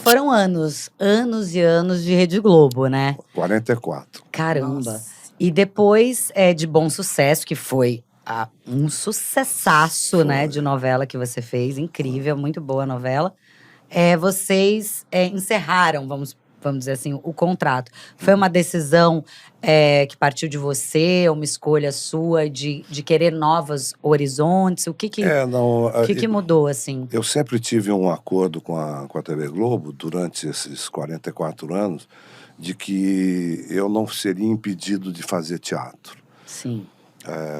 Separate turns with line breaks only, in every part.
Foram anos e anos de Rede Globo, né?
44.
Caramba.
Nossa.
E depois de Bom Sucesso, que foi um sucessaço, né, de novela que você fez. Incrível, muito boa novela. Vocês encerraram, vamos dizer assim, o contrato. Foi uma decisão que partiu de você, uma escolha sua de querer novos horizontes? O que mudou, assim?
Eu sempre tive um acordo com a TV Globo, durante esses 44 anos, de que eu não seria impedido de fazer teatro.
Sim.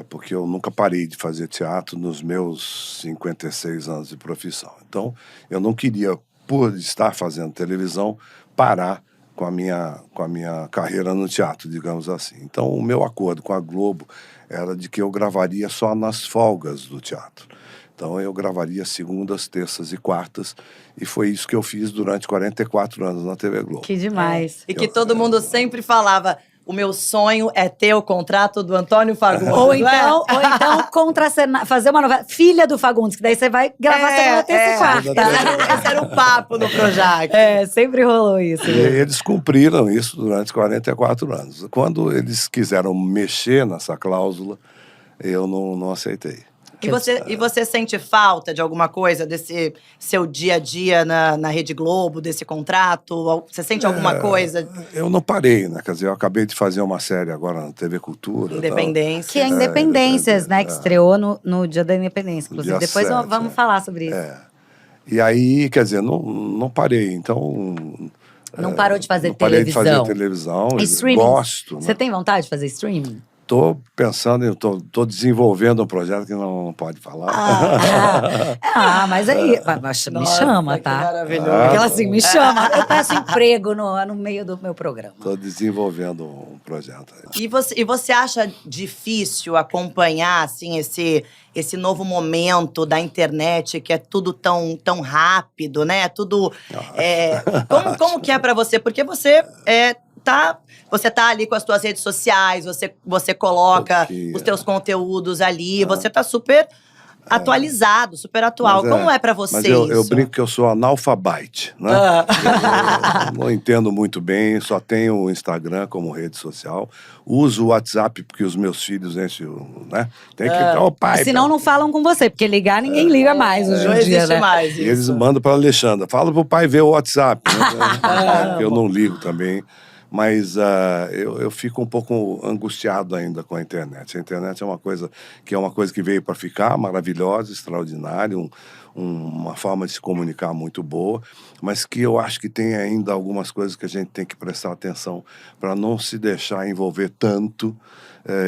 Porque eu nunca parei de fazer teatro nos meus 56 anos de profissão. Então, eu não queria, por estar fazendo televisão, parar com a minha carreira no teatro, digamos assim. Então, o meu acordo com a Globo era de que eu gravaria só nas folgas do teatro. Então, eu gravaria segundas, terças e quartas, e foi isso que eu fiz durante 44 anos na TV Globo.
Que demais.
E que todo mundo sempre falava: o meu sonho é ter o contrato do Antônio Fagundes.
Ou então fazer uma novela, filha do Fagundes, que daí você vai gravar segunda, terça e quarta.
Esse era o papo no Projac.
Sempre rolou isso.
E eles cumpriram isso durante 44 anos. Quando eles quiseram mexer nessa cláusula, eu não aceitei.
E você sente falta de alguma coisa desse seu dia a dia na Rede Globo, desse contrato? Você sente alguma coisa?
Eu não parei, né? Quer dizer, eu acabei de fazer uma série agora na TV Cultura.
Independência.
Que é Independências, né? Que estreou no Dia da Independência, inclusive.
Dia
Depois
7,
vamos falar sobre isso.
E aí, quer dizer, não parei. Então,
não parou de fazer
não parei
televisão.
de fazer televisão. Gosto.
Você tem vontade de fazer streaming?
Estou pensando, estou desenvolvendo um projeto que não pode falar.
Mas aí, me chama, tá?
Que maravilhoso.
Aquela assim, me chama. Eu peço emprego no meio do meu programa.
Estou desenvolvendo um projeto.
E você acha difícil acompanhar, assim, esse novo momento da internet, que é tudo tão rápido, né? Tudo… como que é pra você? Porque você tá ali com as suas redes sociais, você coloca os teus conteúdos ali, você tá super atualizado, super atual. Como é pra você isso?
Eu brinco que eu sou analfabete, né? Eu não entendo muito bem, só tenho o Instagram como rede social. Uso o WhatsApp porque os meus filhos enchem, né? Tem que… pai,
senão não falam com você, porque ligar ninguém liga mais hoje em dia, né?
Mais isso.
E eles mandam para a Alexandra. Fala pro pai ver o WhatsApp, né? Eu não ligo também. Mas eu fico um pouco angustiado ainda com a internet. A internet é uma coisa que veio para ficar, maravilhosa, extraordinária, uma forma de se comunicar muito boa, mas que eu acho que tem ainda algumas coisas que a gente tem que prestar atenção para não se deixar envolver tanto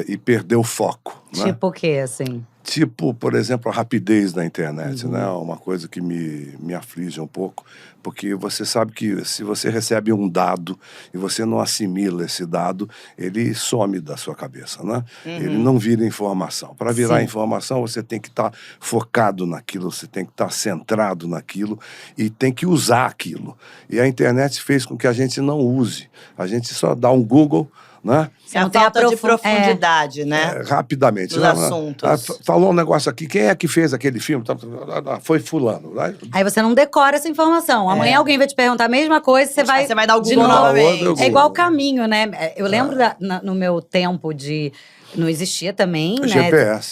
e perder o foco.
Tipo o quê, assim?
Tipo, por exemplo, a rapidez da internet, né? Uma coisa que me aflige um pouco, porque você sabe que se você recebe um dado e você não assimila esse dado, ele some da sua cabeça, né? Ele não vira informação. Para virar informação, você tem que estar focado naquilo, você tem que estar centrado naquilo e tem que usar aquilo. E a internet fez com que a gente não use. A gente só dá um Google, né?
É a falta de profundidade, né?
Rapidamente.
Dos assuntos.
Falou um negócio aqui, quem é que fez aquele filme? Foi fulano.
Aí você não decora essa informação. Amanhã alguém vai te perguntar a mesma coisa, você vai
dar o Google novamente.
É igual o caminho, né? Eu lembro no meu tempo de… Não existia também, né?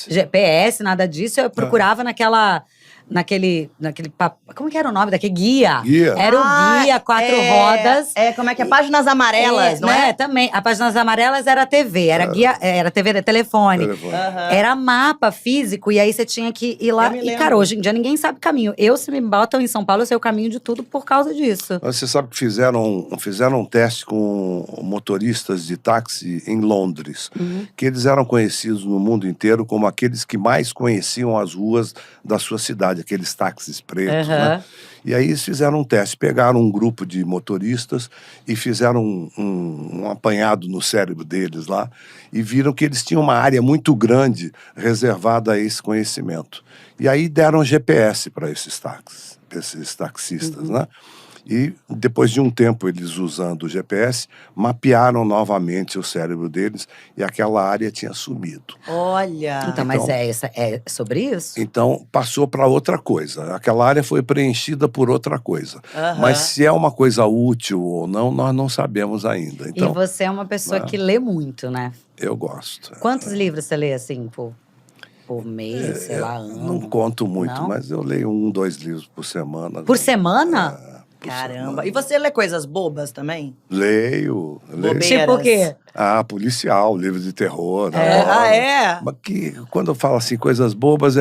GPS, nada disso. Eu procurava naquele como que era o nome daquele? Guia. Era o guia, 4 rodas.
Como é que é? Páginas amarelas, não é?
Também. A Páginas Amarelas era a TV, era guia, era TV de telefone. Era mapa físico, e aí você tinha que ir lá. E, cara, hoje em dia ninguém sabe caminho. Se me botam em São Paulo, eu sei o caminho de tudo por causa disso.
Você sabe que fizeram um teste com motoristas de táxi em Londres, que eles eram conhecidos no mundo inteiro como aqueles que mais conheciam as ruas da sua cidade, aqueles táxis pretos, né? E aí eles fizeram um teste, pegaram um grupo de motoristas e fizeram um apanhado no cérebro deles lá e viram que eles tinham uma área muito grande reservada a esse conhecimento. E aí deram GPS para esses taxistas, né? E depois de um tempo, eles usando o GPS, mapearam novamente o cérebro deles e aquela área tinha sumido.
Olha.
Então, mas é sobre isso?
Então, passou para outra coisa. Aquela área foi preenchida por outra coisa.
Aham.
Mas se é uma coisa útil ou não, nós não sabemos ainda.
E
Então,
você é uma pessoa que lê muito, né?
eu gosto.
Quantos livros você lê, assim, por mês, sei lá,
Não
ano?
conto muito,
Não?
mas eu leio 1, 2 livros por semana.
Por semana?
Caramba. E você lê coisas bobas também?
Leio.
Bobeiras.
Tipo o quê?
Policial, livro de terror.
É?
adoro.
Ah, é?
Mas que, quando eu falo assim, coisas bobas,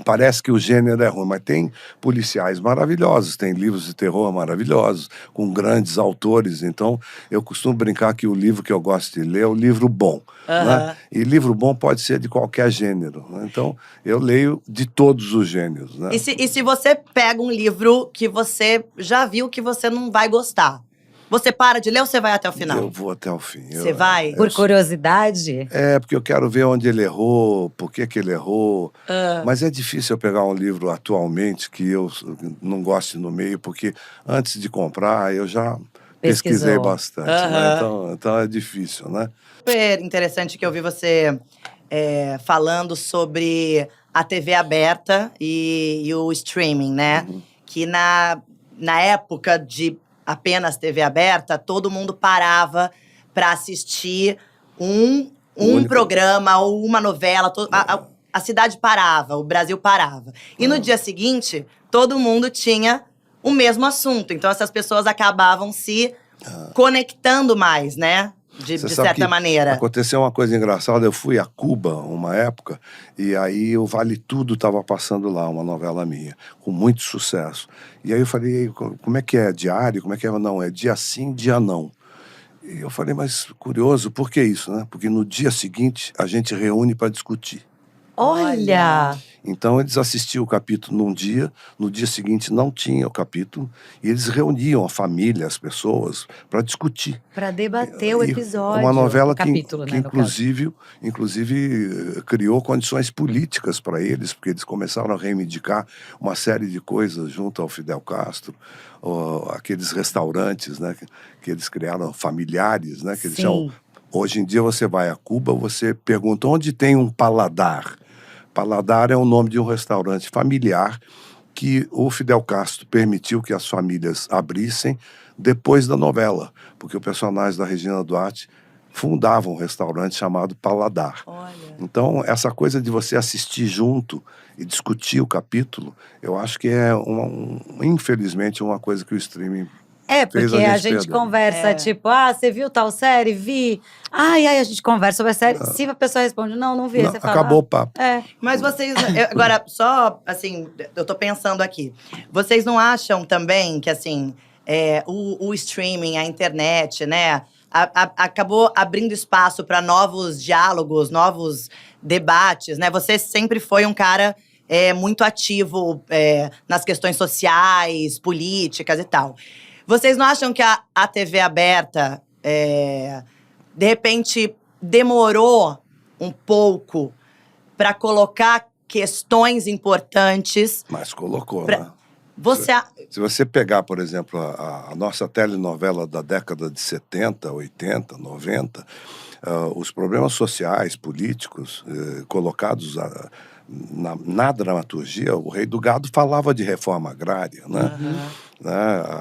parece que o gênero é ruim, mas tem policiais maravilhosos, tem livros de terror maravilhosos, com grandes autores. Então, eu costumo brincar que o livro que eu gosto de ler é o livro bom. Né? E livro bom pode ser de qualquer gênero. Né? Então, eu leio de todos os gêneros. Né?
E se você pega um livro que você já viu que você não vai gostar, você para de ler ou você vai até o final?
Eu vou até o fim.
Você vai?
Por curiosidade?
Porque eu quero ver onde ele errou, por que ele errou. Mas é difícil eu pegar um livro atualmente que eu não goste no meio, porque antes de comprar eu já pesquisei
Pesquisou.
bastante. Né? Então é difícil, né?
Super interessante que eu vi você falando sobre a TV aberta e o streaming, né? Que na época de apenas TV aberta, todo mundo parava para assistir um programa ou uma novela. A cidade parava, o Brasil parava. E no dia seguinte, todo mundo tinha o mesmo assunto. Então, essas pessoas acabavam se conectando mais, né? De
Você sabe
certa
que
maneira.
Aconteceu uma coisa engraçada. Eu fui a Cuba uma época e aí o Vale Tudo estava passando lá, uma novela minha, com muito sucesso. E aí eu falei, como é que é? Diário? Como é que é? Não, é dia sim, dia não. E eu falei, mas curioso, por que isso, né? Porque no dia seguinte a gente reúne para discutir.
Olha!
Então eles assistiam o capítulo num dia, no dia seguinte não tinha o capítulo, e eles reuniam a família, as pessoas, para discutir.
Para debater o
E
episódio.
uma novela
o capítulo,
que
né, no caso.
inclusive criou condições políticas para eles, porque eles começaram a reivindicar uma série de coisas junto ao Fidel Castro, aqueles restaurantes, né, que eles criaram, familiares, né, que eles
Sim.
chamam. Hoje em dia você vai a Cuba, você pergunta onde tem um paladar. Paladar é o nome de um restaurante familiar que o Fidel Castro permitiu que as famílias abrissem depois da novela, porque o personagem da Regina Duarte fundava um restaurante chamado Paladar.
Olha.
Então, essa coisa de você assistir junto e discutir o capítulo, eu acho que é, infelizmente, uma coisa que o streaming fez
porque a
gente
gente
perder.
conversa, tipo, você viu tal série? Vi. Ai, a gente conversa sobre a série. Se a pessoa responde, não vi.
Não,
Você fala,
acabou o papo.
Mas vocês. Agora, só, assim, eu tô pensando aqui. Vocês não acham também que, assim, o streaming, a internet, né, acabou abrindo espaço para novos diálogos, novos debates, né? Você sempre foi um cara muito ativo nas questões sociais, políticas e tal. Vocês não acham que a TV aberta, de repente, demorou um pouco para colocar questões importantes?
Mas colocou, né? Se você pegar, por exemplo, a nossa telenovela da década de 70, 80, 90, os problemas sociais, políticos, colocados na dramaturgia, o Rei do Gado falava de reforma agrária, né?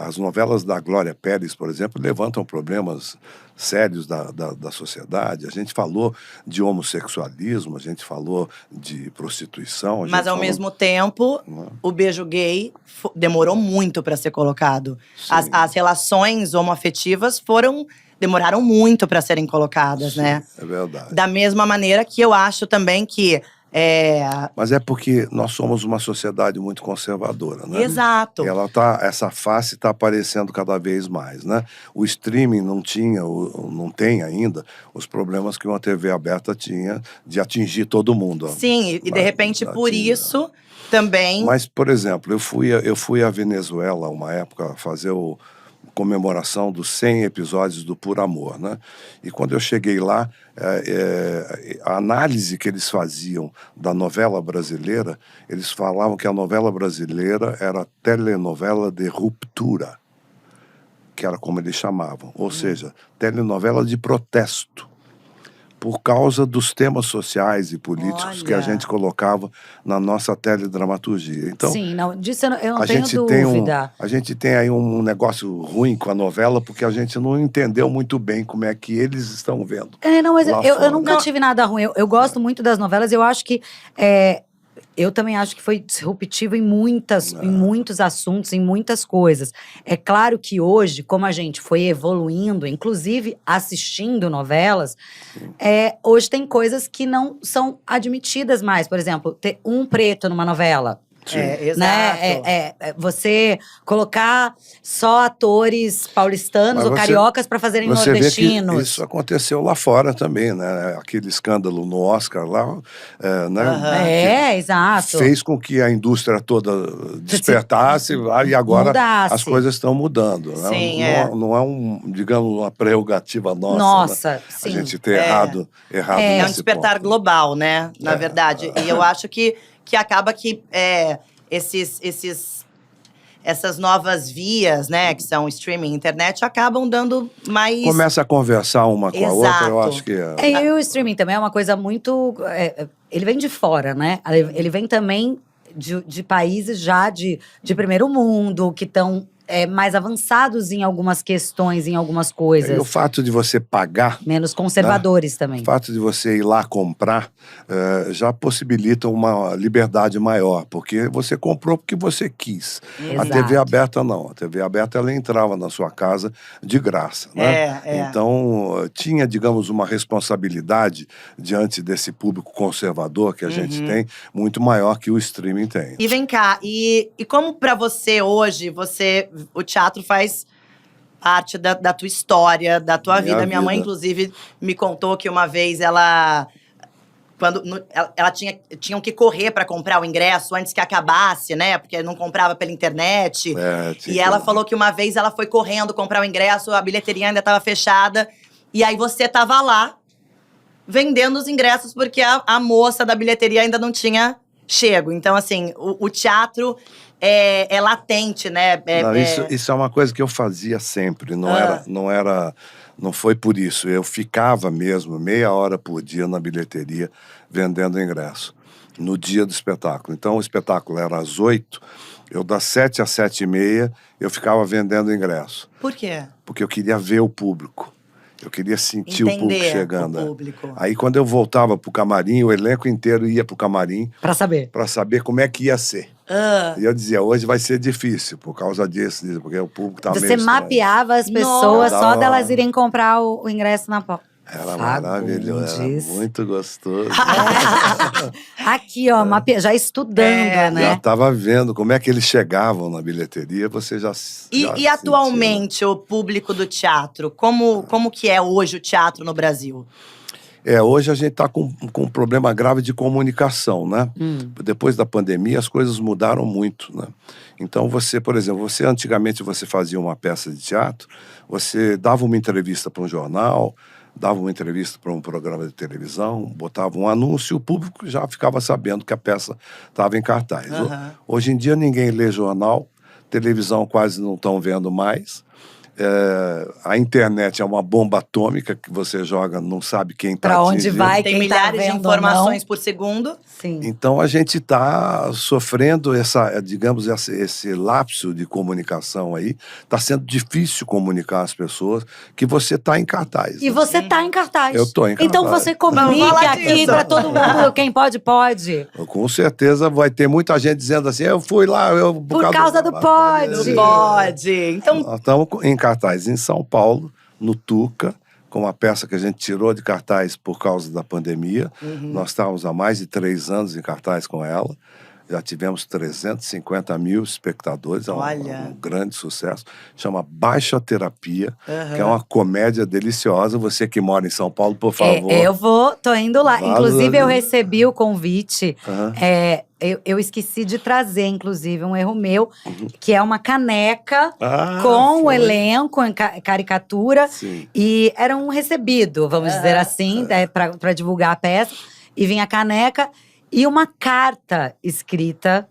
As novelas da Glória Pérez, por exemplo, levantam problemas sérios da sociedade. A gente falou de homossexualismo, a gente falou de prostituição.
Mas, ao mesmo tempo, o beijo gay demorou muito para ser colocado. As relações homoafetivas demoraram muito para serem colocadas,
Sim,
né?
É verdade.
Da mesma maneira que eu acho também que…
Mas é porque nós somos uma sociedade muito conservadora, né?
Exato.
E essa face está aparecendo cada vez mais, né? O streaming não tem ainda os problemas que uma TV aberta tinha de atingir todo mundo.
Sim, e de repente por isso também…
Mas, por exemplo, eu fui à Venezuela uma época fazer comemoração dos 100 episódios do Por Amor, né? E quando eu cheguei lá, a análise que eles faziam da novela brasileira, eles falavam que a novela brasileira era telenovela de ruptura. que era como eles chamavam, ou seja, telenovela de protesto, por causa dos temas sociais e políticos que a
Olha.
gente colocava na nossa teledramaturgia. Então,
Sim, não, disso eu não
a
tenho
gente tem
dúvida.
a gente tem aí um negócio ruim com a novela, porque a gente não entendeu muito bem como é que eles estão vendo.
Não, mas
lá
eu
fora.
nunca tive nada ruim. Eu gosto muito das novelas. Eu acho que. Eu também acho que foi disruptivo em muitos assuntos, em muitas coisas. É claro que hoje, como a gente foi evoluindo, inclusive assistindo novelas, hoje tem coisas que não são admitidas mais. Por exemplo, ter um preto numa novela.
Exato.
Né? Você colocar só atores paulistanos
Mas
ou cariocas para fazerem
Você vê que
nordestinos.
isso aconteceu lá fora também, né? Aquele escândalo no Oscar lá, né? Que
Exato.
fez com que a indústria toda despertasse e agora
Mudasse.
as coisas estão mudando. Né?
Sim,
não é digamos, uma prerrogativa nossa.
Nossa,
né?
sim.
A gente ter errado
É um
nesse
despertar
ponto.
global, né? Na verdade. E eu acho que acaba que essas novas vias, né? Que são streaming, internet, acabam dando mais…
Começa a conversar uma com a outra, eu acho que
E o streaming também é uma coisa muito… ele vem de fora, né? Ele vem também de países já de primeiro mundo, que estão mais avançados em algumas questões, em algumas coisas.
E o fato de você pagar…
Menos conservadores também.
O fato de você ir lá comprar já possibilita uma liberdade maior, porque você comprou porque você quis.
Exato.
A TV aberta não. A TV aberta ela entrava na sua casa de graça. Né? Então, tinha, digamos, uma responsabilidade diante desse público conservador que a gente tem, muito maior que o streaming tem.
E vem cá, e como pra você hoje, o teatro faz parte da tua história, da tua vida. Minha mãe, inclusive, me contou que uma vez ela tinham que correr para comprar o ingresso antes que acabasse, né? Porque não comprava pela internet. E ela falou que uma vez ela foi correndo comprar o ingresso, a bilheteria ainda estava fechada. E aí você estava lá vendendo os ingressos porque a moça da bilheteria ainda não tinha chego. Então, assim, o teatro é latente, né?
Isso é uma coisa que eu fazia sempre. Não foi por isso. Eu ficava mesmo meia hora por dia na bilheteria vendendo ingresso, no dia do espetáculo. Então, o espetáculo era às 8h, eu das 7h às 7h30, eu ficava vendendo ingresso.
Por quê?
Porque eu queria ver o público. Eu queria sentir o público chegando.
O público.
Aí, quando eu voltava pro camarim, o elenco inteiro ia pro camarim…
Pra saber
como é que ia ser. E eu dizia, hoje vai ser difícil, por causa disso, porque o público estava meio
Você
estranho.
mapeava as pessoas
Nossa.
só delas irem comprar o ingresso na porta.
Era maravilhoso, era muito gostoso.
Aqui, ó, já estudando, né?
Já estava vendo como é que eles chegavam na bilheteria, você já
E atualmente, o público do teatro, como que é hoje o teatro no Brasil?
Hoje a gente está com um problema grave de comunicação, né? Depois da pandemia, as coisas mudaram muito, né? Então, por exemplo, antigamente você fazia uma peça de teatro, você dava uma entrevista para um jornal, dava uma entrevista para um programa de televisão, botava um anúncio e o público já ficava sabendo que a peça estava em cartaz. Hoje em dia ninguém lê jornal, televisão quase não estão vendo mais. A internet é uma bomba atômica que você joga, não sabe quem está
Pra onde vai,
tem
quem
milhares
tá
de
vendo
informações por segundo.
Sim.
Então a gente está sofrendo esse lapso de comunicação aí. Está sendo difícil comunicar às pessoas que você está em cartaz.
E você tá em cartaz.
Eu estou em cartaz.
Então você comunica aqui pra todo mundo. Quem pode, pode.
Com certeza vai ter muita gente dizendo assim, eu fui lá…
Por causa do pode.
Pode. Então,
nós estamos em cartaz em São Paulo, no Tuca, com uma peça que a gente tirou de cartaz por causa da pandemia. Nós estávamos há mais de 3 anos em cartaz com ela. Já tivemos 350 mil espectadores, é um grande sucesso. Chama Baixa Terapia, que é uma comédia deliciosa. Você que mora em São Paulo, por favor.
Tô indo lá. Inclusive, eu
ali.
recebi o convite. Eu esqueci de trazer, inclusive, um erro meu, que é uma caneca com o elenco em caricatura.
Sim.
E era um recebido, vamos dizer assim, para divulgar a peça. E vinha a caneca e uma carta escrita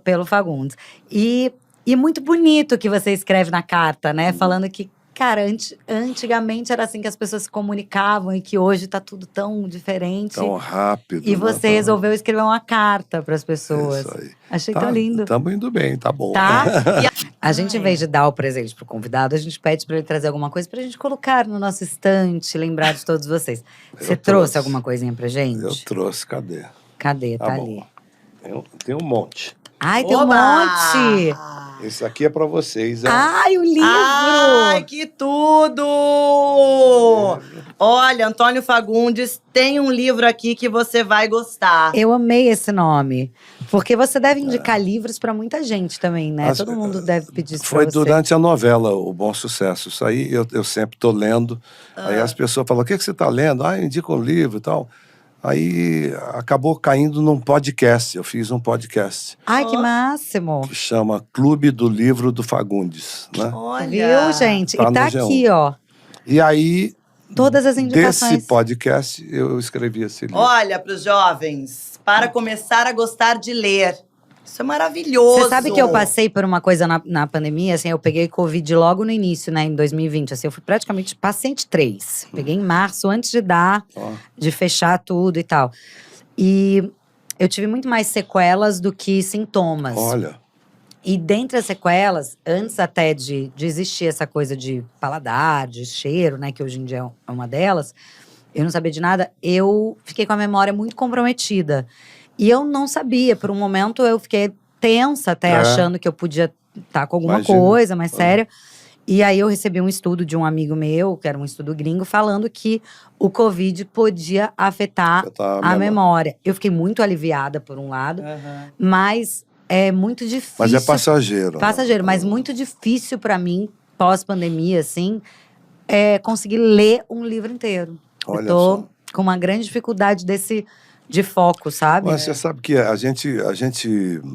pelo Fagundes. E E muito bonito que você escreve na carta, né? Falando que, cara, antigamente era assim que as pessoas se comunicavam e que hoje tá tudo tão diferente.
Tão rápido.
E você resolveu escrever uma carta para as pessoas.
Isso aí.
Achei tão lindo.
Estamos indo bem, tá bom.
Tá? A gente, em vez de dar o presente pro convidado, a gente pede para ele trazer alguma coisa pra gente colocar no nosso estante, lembrar de todos vocês. Você trouxe alguma coisinha pra gente?
Eu trouxe, cadê?
Cadê? Tá
bom.
ali.
Tem um monte.
Ai, tem um
Oba!
monte!
Esse aqui é pra vocês.
Ai, o livro!
Ai, que tudo! Olha, Antônio Fagundes, tem um livro aqui que você vai gostar.
Eu amei esse nome. Porque você deve indicar livros pra muita gente também, né? Todo mundo deve pedir isso
Foi
pra você.
durante a novela, O Bom Sucesso. Isso aí eu sempre tô lendo. Aí as pessoas falam, o que você tá lendo? Ah, indica um livro e tal. Aí acabou caindo num podcast. Eu fiz um podcast
Ai, que máximo!
que chama Clube do Livro do Fagundes, né?
Olha.
Viu, gente?
Tá
E tá
no G1.
aqui, ó.
E aí,
Todas as indicações.
desse podcast, eu escrevi esse livro.
Olha, para os jovens, para começar a gostar de ler. Isso é maravilhoso.
Você sabe que eu passei por uma coisa na pandemia, assim, eu peguei Covid logo no início, né, em 2020, assim, eu fui praticamente paciente 3. Peguei em março, antes de fechar tudo e tal. E eu tive muito mais sequelas do que sintomas.
Olha,
E dentre as sequelas, antes até de existir essa coisa de paladar, de cheiro, né, que hoje em dia é uma delas, eu não sabia de nada, eu fiquei com a memória muito comprometida. E eu não sabia, por um momento eu fiquei tensa até, achando que eu podia estar com alguma coisa mais séria. E aí eu recebi um estudo de um amigo meu, que era um estudo gringo, falando que o Covid podia afetar a memória. Eu fiquei muito aliviada, por um lado, mas é muito difícil.
mas é passageiro.
Passageiro, mas muito difícil pra mim, pós-pandemia, assim, conseguir ler um livro inteiro.
Olha
eu tô
só.
com uma grande dificuldade de foco, sabe?
Mas você sabe que a gente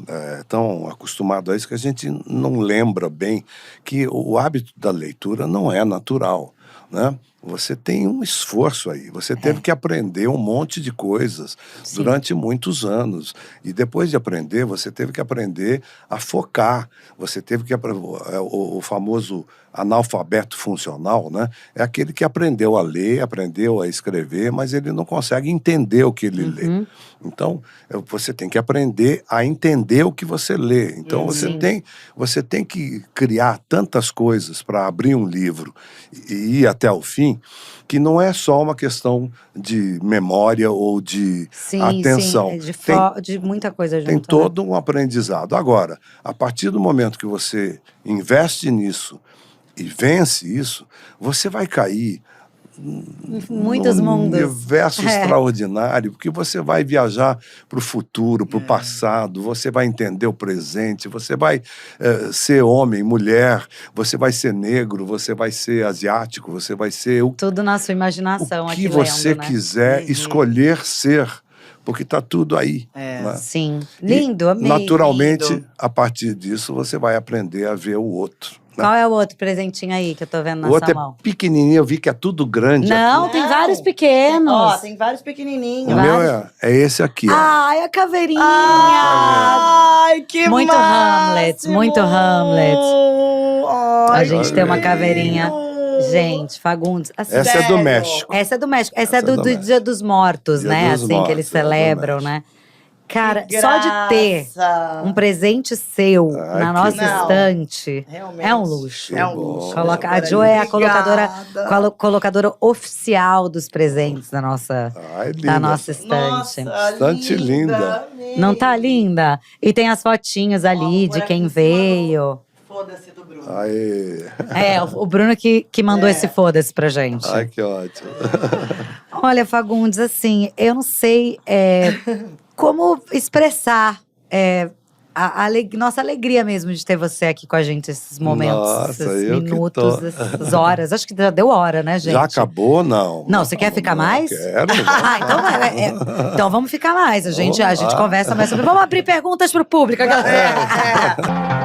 é tão acostumado a isso que a gente não lembra bem que o hábito da leitura não é natural, né? Você tem um esforço aí, você teve que aprender um monte de coisas durante muitos anos. E depois de aprender, você teve que aprender a focar. Você teve que aprender o famoso analfabeto funcional, né? É aquele que aprendeu a ler, aprendeu a escrever, mas ele não consegue entender o que ele lê. Então, você tem que aprender a entender o que você lê. Então, você tem que criar tantas coisas para abrir um livro e ir até o fim, que não é só uma questão de memória ou de atenção.
Sim, de muita coisa junto.
Tem todo um aprendizado. Agora, a partir do momento que você investe nisso e vence isso, você vai cair
muitos mundos.
Universo extraordinário, porque você vai viajar para o futuro, para o passado, você vai entender o presente, você vai ser homem, mulher, você vai ser negro, você vai ser asiático, você vai ser
tudo na sua imaginação,
o que
aqui
você
lendo, né?
quiser escolher ser, porque está tudo aí. Né?
Sim, lindo, amei.
Naturalmente,
lindo.
a partir disso, você vai aprender a ver o outro.
Qual é o outro presentinho aí que eu tô vendo na
O outro
sua mão?
é pequenininho, eu vi que é tudo grande.
Não,
aqui.
tem vários pequenos.
Ó, tem vários pequenininhos.
O meu é esse aqui. ó.
Ai, a caveirinha!
Ai, que
Muito
máximo!
Hamlet, muito Hamlet.
Ai,
A gente tem uma caveirinha. Gente, Fagundes. Assim,
Essa é do
sério?
México.
essa é do México. Essa é
Essa é
do
do México.
Dia dos Mortos,
Dia
né?
dos
Assim, que eles
Mortos, é do
celebram,
México.
né? Cara,
Que
só de ter
graça.
um presente seu
Ai,
na
que
nossa
Não.
estante
Realmente.
é um luxo.
É um
Que
luxo.
bom.
Coloca, a
Agora,
Jo é a colocadora,
obrigada.
colocadora oficial dos presentes da nossa
Ai, linda.
da nossa estante.
Nossa,
Estante linda.
amei.
Não tá linda? E tem as fotinhos ali
Ó, vou
de
pôr
quem
aqui em cima
veio.
Foda-se do Bruno.
Aê.
O Bruno que mandou esse foda-se pra gente.
Ai, que ótimo.
Olha, Fagundes, assim, eu não sei como expressar nossa alegria mesmo de ter você aqui com a gente, esses momentos,
Nossa,
esses
eu que
minutos,
tô.
essas horas. Acho que já deu hora, né, gente?
Já acabou, não?
Não, você quer ficar mais?
Quero.
Então vamos ficar mais. A gente
Vamos lá.
conversa mais sobre. Vamos abrir perguntas pro público.
É.